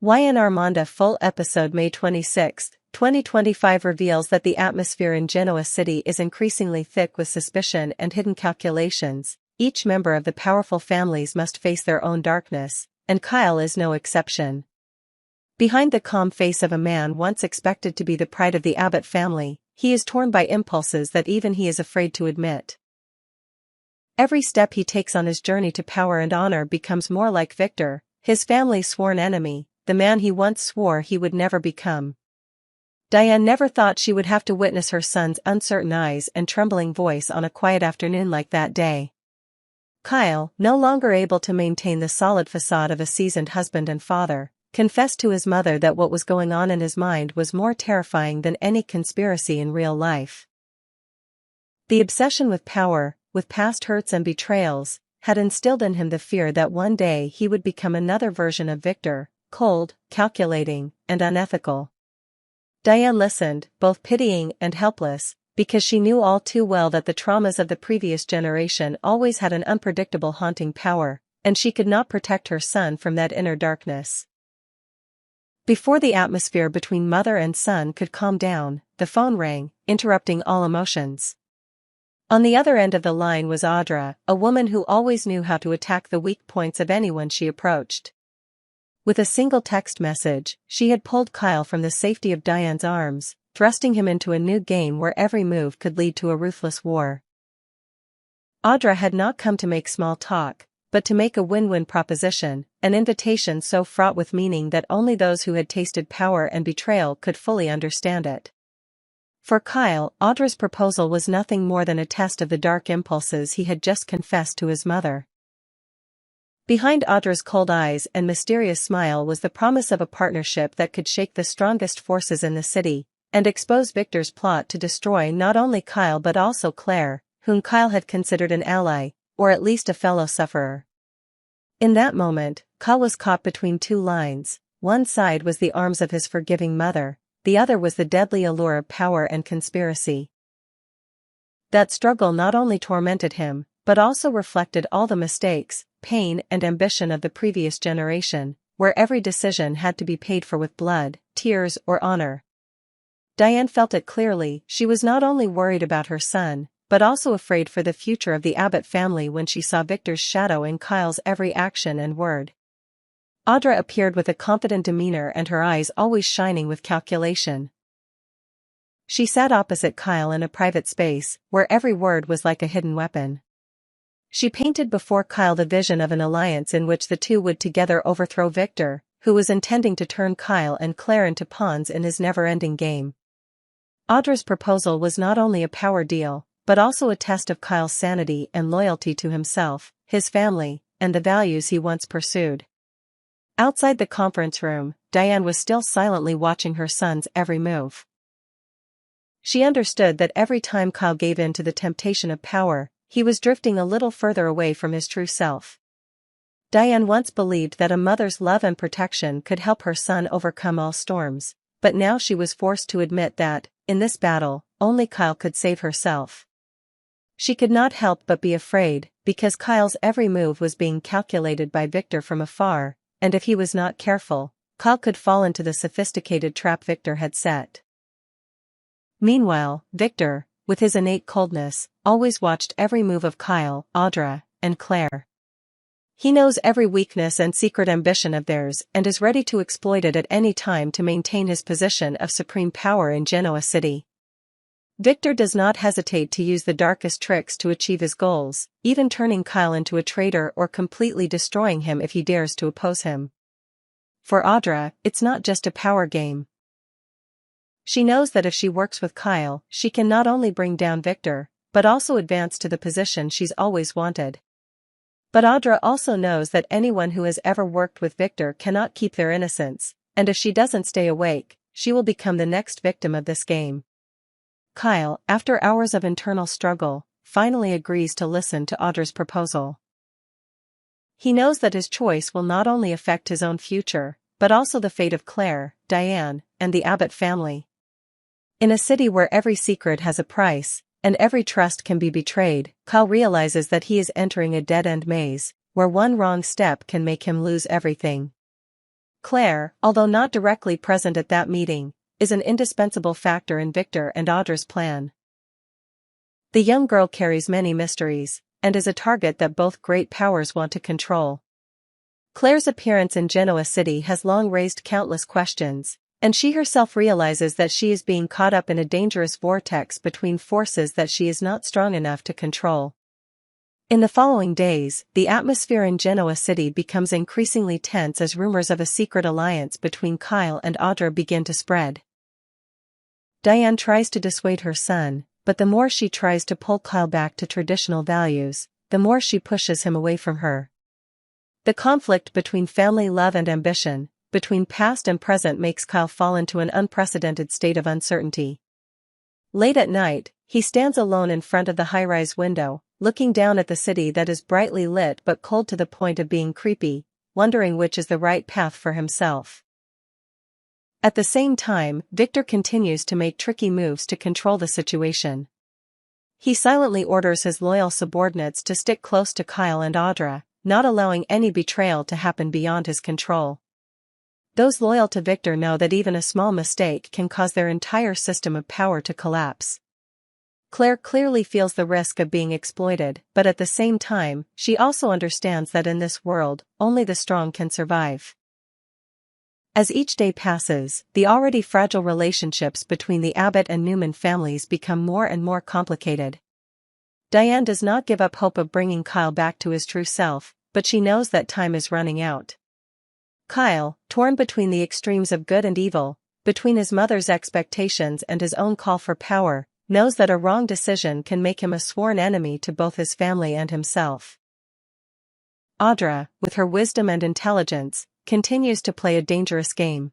Y&R Monda full episode May 26, 2025 reveals that the atmosphere in Genoa City is increasingly thick with suspicion and hidden calculations. Each member of the powerful families must face their own darkness, and Kyle is no exception. Behind the calm face of a man once expected to be the pride of the Abbott family, he is torn by impulses that even he is afraid to admit. Every step he takes on his journey to power and honor becomes more like Victor, his family's sworn enemy, the man he once swore he would never become. Diane never thought she would have to witness her son's uncertain eyes and trembling voice on a quiet afternoon like that day. Kyle, no longer able to maintain the solid facade of a seasoned husband and father, confessed to his mother that what was going on in his mind was more terrifying than any conspiracy in real life. The obsession with power, with past hurts and betrayals, had instilled in him the fear that one day he would become another version of Victor, cold, calculating, and unethical. Diane listened, both pitying and helpless, because she knew all too well that the traumas of the previous generation always had an unpredictable haunting power, and she could not protect her son from that inner darkness. Before the atmosphere between mother and son could calm down, the phone rang, interrupting all emotions. On the other end of the line was Audra, a woman who always knew how to attack the weak points of anyone she approached. With a single text message, she had pulled Kyle from the safety of Diane's arms, thrusting him into a new game where every move could lead to a ruthless war. Audra had not come to make small talk, but to make a win-win proposition, an invitation so fraught with meaning that only those who had tasted power and betrayal could fully understand it. For Kyle, Audra's proposal was nothing more than a test of the dark impulses he had just confessed to his mother. Behind Audra's cold eyes and mysterious smile was the promise of a partnership that could shake the strongest forces in the city, and expose Victor's plot to destroy not only Kyle but also Claire, whom Kyle had considered an ally, or at least a fellow sufferer. In that moment, Kyle was caught between two lines. One side was the arms of his forgiving mother, the other was the deadly allure of power and conspiracy. That struggle not only tormented him, but also reflected all the mistakes, pain and ambition of the previous generation, where every decision had to be paid for with blood, tears or honor. Diane felt it clearly. She was not only worried about her son, but also afraid for the future of the Abbott family when she saw Victor's shadow in Kyle's every action and word. Audra appeared with a confident demeanor and her eyes always shining with calculation. She sat opposite Kyle in a private space, where every word was like a hidden weapon. She painted before Kyle the vision of an alliance in which the two would together overthrow Victor, who was intending to turn Kyle and Claire into pawns in his never-ending game. Audra's proposal was not only a power deal, but also a test of Kyle's sanity and loyalty to himself, his family, and the values he once pursued. Outside the conference room, Diane was still silently watching her son's every move. She understood that every time Kyle gave in to the temptation of power, he was drifting a little further away from his true self. Diane once believed that a mother's love and protection could help her son overcome all storms, but now she was forced to admit that, in this battle, only Kyle could save herself. She could not help but be afraid, because Kyle's every move was being calculated by Victor from afar, and if he was not careful, Kyle could fall into the sophisticated trap Victor had set. Meanwhile, Victor, with his innate coldness, always watched every move of Kyle, Audra, and Claire. He knows every weakness and secret ambition of theirs and is ready to exploit it at any time to maintain his position of supreme power in Genoa City. Victor does not hesitate to use the darkest tricks to achieve his goals, even turning Kyle into a traitor or completely destroying him if he dares to oppose him. For Audra, it's not just a power game. She knows that if she works with Kyle, she can not only bring down Victor, but also advance to the position she's always wanted. But Audra also knows that anyone who has ever worked with Victor cannot keep their innocence, and if she doesn't stay awake, she will become the next victim of this game. Kyle, after hours of internal struggle, finally agrees to listen to Audra's proposal. He knows that his choice will not only affect his own future, but also the fate of Claire, Diane, and the Abbott family. In a city where every secret has a price, and every trust can be betrayed, Kyle realizes that he is entering a dead-end maze, where one wrong step can make him lose everything. Claire, although not directly present at that meeting, is an indispensable factor in Victor and Audra's plan. The young girl carries many mysteries, and is a target that both great powers want to control. Claire's appearance in Genoa City has long raised countless questions, and she herself realizes that she is being caught up in a dangerous vortex between forces that she is not strong enough to control. In the following days, the atmosphere in Genoa City becomes increasingly tense as rumors of a secret alliance between Kyle and Audra begin to spread. Diane tries to dissuade her son, but the more she tries to pull Kyle back to traditional values, the more she pushes him away from her. The conflict between family love and ambition, between past and present, makes Kyle fall into an unprecedented state of uncertainty. Late at night, he stands alone in front of the high-rise window, looking down at the city that is brightly lit but cold to the point of being creepy, wondering which is the right path for himself. At the same time, Victor continues to make tricky moves to control the situation. He silently orders his loyal subordinates to stick close to Kyle and Audra, not allowing any betrayal to happen beyond his control. Those loyal to Victor know that even a small mistake can cause their entire system of power to collapse. Claire clearly feels the risk of being exploited, but at the same time, she also understands that in this world, only the strong can survive. As each day passes, the already fragile relationships between the Abbott and Newman families become more and more complicated. Diane does not give up hope of bringing Kyle back to his true self, but she knows that time is running out. Kyle, torn between the extremes of good and evil, between his mother's expectations and his own call for power, knows that a wrong decision can make him a sworn enemy to both his family and himself. Audra, with her wisdom and intelligence, continues to play a dangerous game.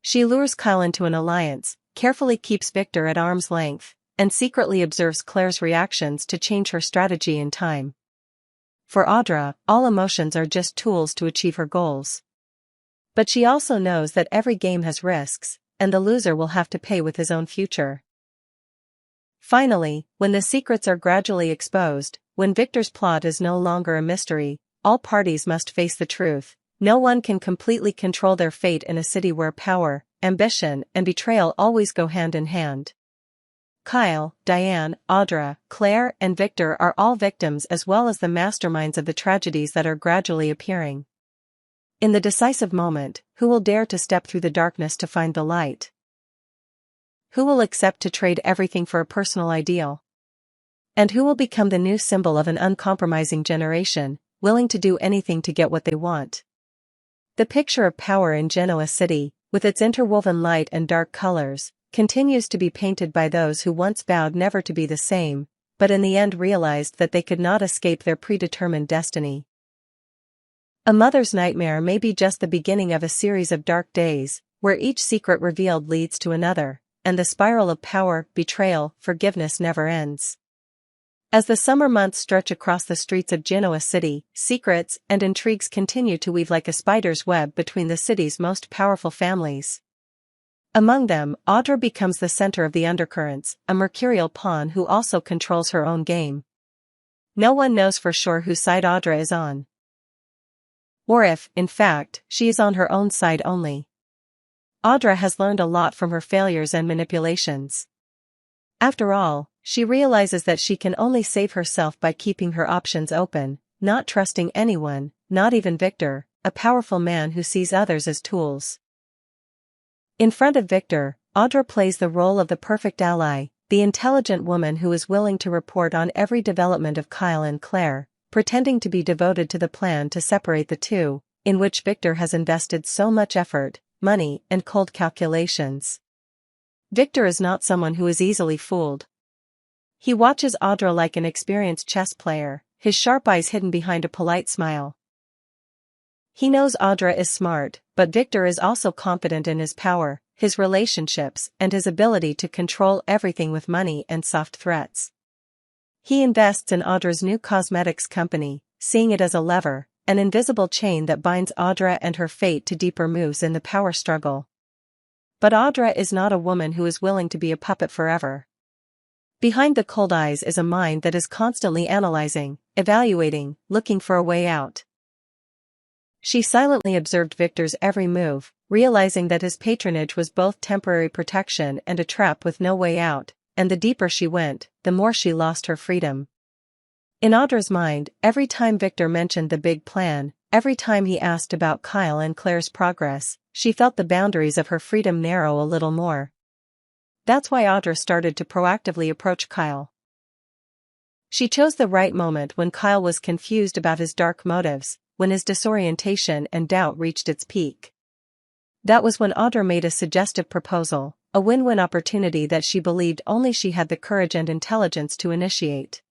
She lures Kyle into an alliance, carefully keeps Victor at arm's length, and secretly observes Claire's reactions to change her strategy in time. For Audra, all emotions are just tools to achieve her goals. But she also knows that every game has risks, and the loser will have to pay with his own future. Finally, when the secrets are gradually exposed, when Victor's plot is no longer a mystery, all parties must face the truth. No one can completely control their fate in a city where power, ambition, and betrayal always go hand in hand. Kyle, Diane, Audra, Claire, and Victor are all victims as well as the masterminds of the tragedies that are gradually appearing. In the decisive moment, who will dare to step through the darkness to find the light? Who will accept to trade everything for a personal ideal? And who will become the new symbol of an uncompromising generation, willing to do anything to get what they want? The picture of power in Genoa City, with its interwoven light and dark colors, continues to be painted by those who once vowed never to be the same, but in the end realized that they could not escape their predetermined destiny. A mother's nightmare may be just the beginning of a series of dark days, where each secret revealed leads to another, and the spiral of power, betrayal, forgiveness never ends. As the summer months stretch across the streets of Genoa City, secrets and intrigues continue to weave like a spider's web between the city's most powerful families. Among them, Audra becomes the center of the undercurrents, a mercurial pawn who also controls her own game. No one knows for sure whose side Audra is on. Or if, in fact, she is on her own side only. Audra has learned a lot from her failures and manipulations. After all, she realizes that she can only save herself by keeping her options open, not trusting anyone, not even Victor, a powerful man who sees others as tools. In front of Victor, Audra plays the role of the perfect ally, the intelligent woman who is willing to report on every development of Kyle and Claire, pretending to be devoted to the plan to separate the two, in which Victor has invested so much effort, money, and cold calculations. Victor is not someone who is easily fooled. He watches Audra like an experienced chess player, his sharp eyes hidden behind a polite smile. He knows Audra is smart, but Victor is also confident in his power, his relationships, and his ability to control everything with money and soft threats. He invests in Audra's new cosmetics company, seeing it as a lever, an invisible chain that binds Audra and her fate to deeper moves in the power struggle. But Audra is not a woman who is willing to be a puppet forever. Behind the cold eyes is a mind that is constantly analyzing, evaluating, looking for a way out. She silently observed Victor's every move, realizing that his patronage was both temporary protection and a trap with no way out, and the deeper she went, the more she lost her freedom. In Audra's mind, every time Victor mentioned the big plan, every time he asked about Kyle and Claire's progress, she felt the boundaries of her freedom narrow a little more. That's why Audra started to proactively approach Kyle. She chose the right moment when Kyle was confused about his dark motives, when his disorientation and doubt reached its peak. That was when Audra made a suggestive proposal, a win-win opportunity that she believed only she had the courage and intelligence to initiate.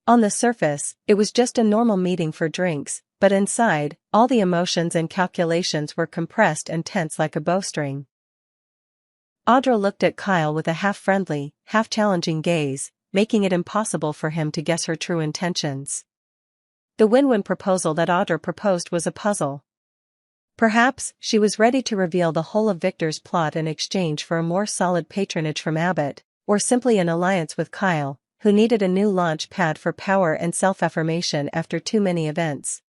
On the surface, it was just a normal meeting for drinks, but inside, all the emotions and calculations were compressed and tense like a bowstring. Audra looked at Kyle with a half-friendly, half-challenging gaze, making it impossible for him to guess her true intentions. The win-win proposal that Audra proposed was a puzzle. Perhaps she was ready to reveal the whole of Victor's plot in exchange for a more solid patronage from Abbott, or simply an alliance with Kyle, who needed a new launch pad for power and self-affirmation after too many events.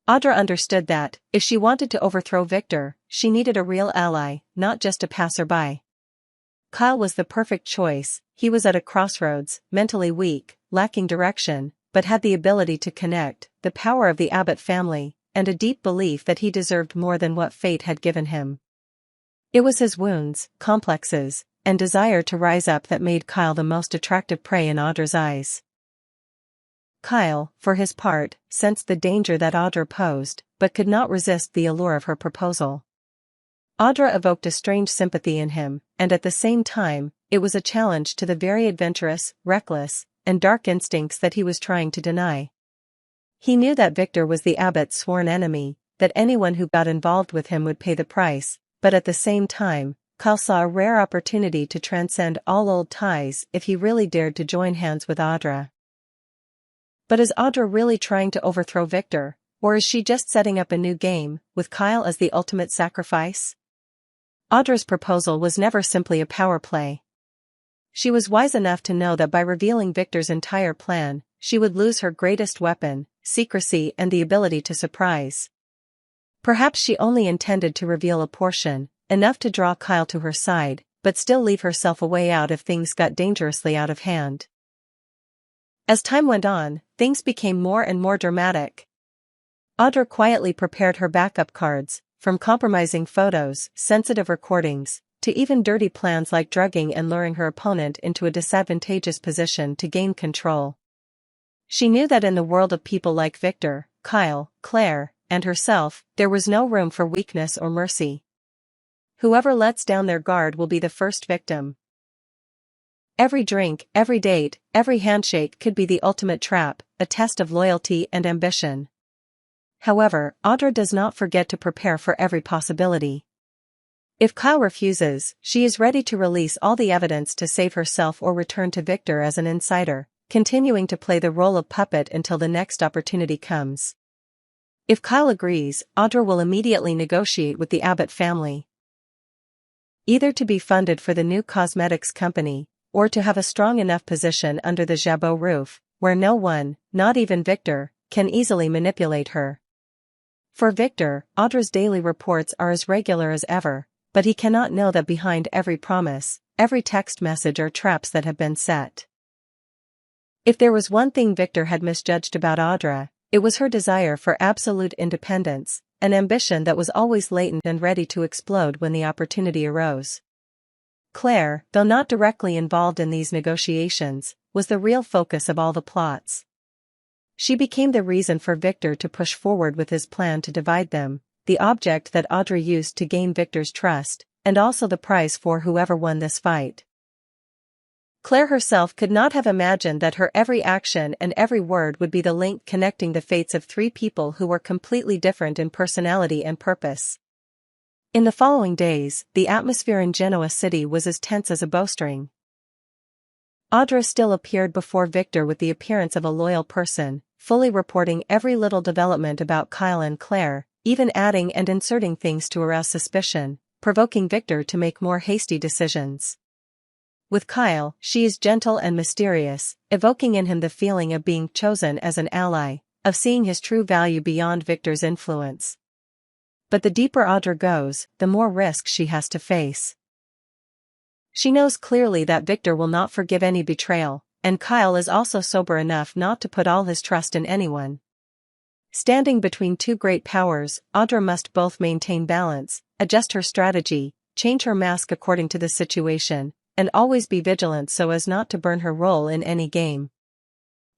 Audra understood that, if she wanted to overthrow Victor, she needed a real ally, not just a passerby. Kyle was the perfect choice. He was at a crossroads, mentally weak, lacking direction, but had the ability to connect, the power of the Abbott family, and a deep belief that he deserved more than what fate had given him. It was his wounds, complexes, and desire to rise up that made Kyle the most attractive prey in Audra's eyes. Kyle, for his part, sensed the danger that Audra posed, but could not resist the allure of her proposal. Audra evoked a strange sympathy in him, and at the same time, it was a challenge to the very adventurous, reckless, and dark instincts that he was trying to deny. He knew that Victor was the Abbott's sworn enemy, that anyone who got involved with him would pay the price, but at the same time, Kyle saw a rare opportunity to transcend all old ties if he really dared to join hands with Audra. But is Audra really trying to overthrow Victor, or is she just setting up a new game, with Kyle as the ultimate sacrifice? Audra's proposal was never simply a power play. She was wise enough to know that by revealing Victor's entire plan, she would lose her greatest weapon, secrecy and the ability to surprise. Perhaps she only intended to reveal a portion, enough to draw Kyle to her side, but still leave herself a way out if things got dangerously out of hand. As time went on, things became more and more dramatic. Audra quietly prepared her backup cards, from compromising photos, sensitive recordings, to even dirty plans like drugging and luring her opponent into a disadvantageous position to gain control. She knew that in the world of people like Victor, Kyle, Claire, and herself, there was no room for weakness or mercy. Whoever lets down their guard will be the first victim. Every drink, every date, every handshake could be the ultimate trap, a test of loyalty and ambition. However, Audra does not forget to prepare for every possibility. If Kyle refuses, she is ready to release all the evidence to save herself or return to Victor as an insider, continuing to play the role of puppet until the next opportunity comes. If Kyle agrees, Audra will immediately negotiate with the Abbott family. Either to be funded for the new cosmetics company, or to have a strong enough position under the Jabot roof, where no one, not even Victor, can easily manipulate her. For Victor, Audra's daily reports are as regular as ever, but he cannot know that behind every promise, every text message are traps that have been set. If there was one thing Victor had misjudged about Audra, it was her desire for absolute independence, an ambition that was always latent and ready to explode when the opportunity arose. Claire, though not directly involved in these negotiations, was the real focus of all the plots. She became the reason for Victor to push forward with his plan to divide them, the object that Audra used to gain Victor's trust, and also the prize for whoever won this fight. Claire herself could not have imagined that her every action and every word would be the link connecting the fates of three people who were completely different in personality and purpose. In the following days, the atmosphere in Genoa City was as tense as a bowstring. Audra still appeared before Victor with the appearance of a loyal person, fully reporting every little development about Kyle and Claire, even adding and inserting things to arouse suspicion, provoking Victor to make more hasty decisions. With Kyle, she is gentle and mysterious, evoking in him the feeling of being chosen as an ally, of seeing his true value beyond Victor's influence. But the deeper Audra goes, the more risk she has to face. She knows clearly that Victor will not forgive any betrayal, and Kyle is also sober enough not to put all his trust in anyone. Standing between two great powers, Audra must both maintain balance, adjust her strategy, change her mask according to the situation, and always be vigilant so as not to burn her role in any game.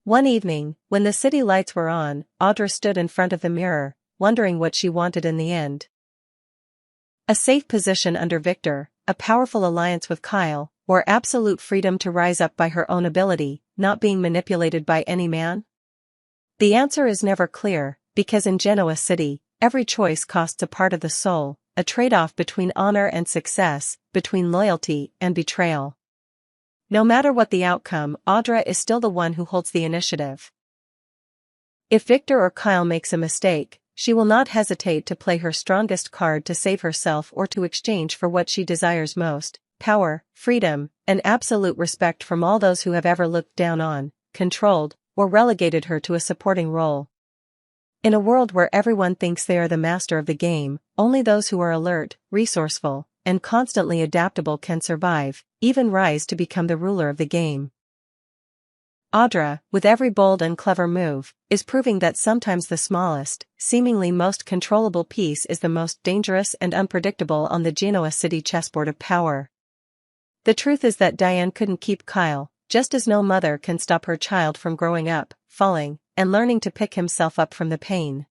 One evening, when the city lights were on, Audra stood in front of the mirror, wondering what she wanted in the end. A safe position under Victor, a powerful alliance with Kyle, or absolute freedom to rise up by her own ability, not being manipulated by any man? The answer is never clear, because in Genoa City, every choice costs a part of the soul, a trade-off between honor and success, between loyalty and betrayal. No matter what the outcome, Audra is still the one who holds the initiative. If Victor or Kyle makes a mistake, she will not hesitate to play her strongest card to save herself or to exchange for what she desires most: power, freedom, and absolute respect from all those who have ever looked down on, controlled, or relegated her to a supporting role. In a world where everyone thinks they are the master of the game, only those who are alert, resourceful, and constantly adaptable can survive, even rise to become the ruler of the game. Audra, with every bold and clever move, is proving that sometimes the smallest, seemingly most controllable piece is the most dangerous and unpredictable on the Genoa City chessboard of power. The truth is that Diane couldn't keep Kyle, just as no mother can stop her child from growing up, falling, and learning to pick himself up from the pain.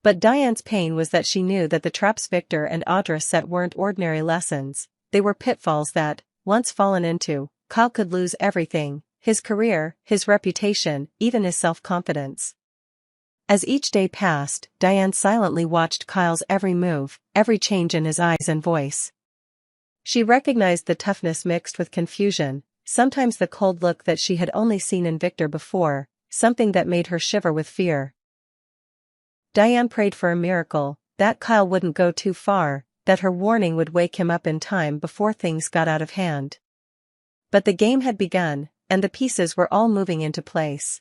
But Diane's pain was that she knew that the traps Victor and Audra set weren't ordinary lessons, they were pitfalls that, once fallen into, Kyle could lose everything: his career, his reputation, even his self-confidence. As each day passed, Diane silently watched Kyle's every move, every change in his eyes and voice. She recognized the toughness mixed with confusion, sometimes the cold look that she had only seen in Victor before, something that made her shiver with fear. Diane prayed for a miracle, that Kyle wouldn't go too far, that her warning would wake him up in time before things got out of hand. But the game had begun, and the pieces were all moving into place.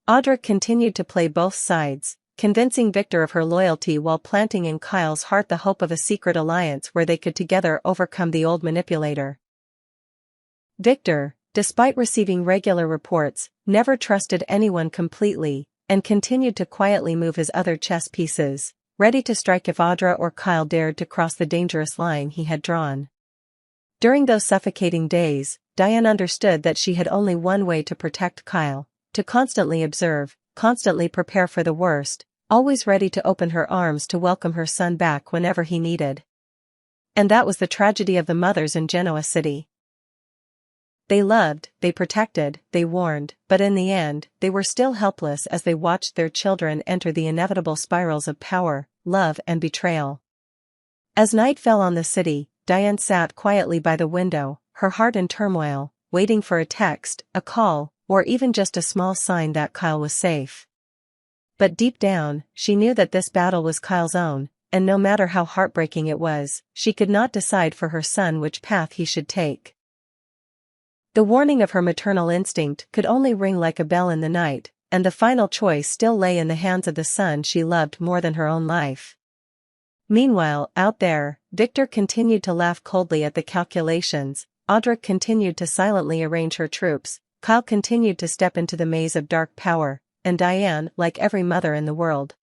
Audra continued to play both sides, convincing Victor of her loyalty while planting in Kyle's heart the hope of a secret alliance where they could together overcome the old manipulator. Victor, despite receiving regular reports, never trusted anyone completely, and continued to quietly move his other chess pieces, ready to strike if Audra or Kyle dared to cross the dangerous line he had drawn. During those suffocating days, Diane understood that she had only one way to protect Kyle: to constantly observe, constantly prepare for the worst, always ready to open her arms to welcome her son back whenever he needed. And that was the tragedy of the mothers in Genoa City. They loved, they protected, they warned, but in the end, they were still helpless as they watched their children enter the inevitable spirals of power, love and betrayal. As night fell on the city, Diane sat quietly by the window, her heart in turmoil, waiting for a text, a call, or even just a small sign that Kyle was safe. But deep down, she knew that this battle was Kyle's own, and no matter how heartbreaking it was, she could not decide for her son which path he should take. The warning of her maternal instinct could only ring like a bell in the night, and the final choice still lay in the hands of the son she loved more than her own life. Meanwhile, out there, Victor continued to laugh coldly at the calculations, Audra continued to silently arrange her troops, Kyle continued to step into the maze of dark power, and Diane, like every mother in the world,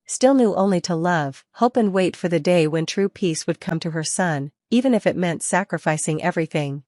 still knew only to love, hope and wait for the day when true peace would come to her son, even if it meant sacrificing everything.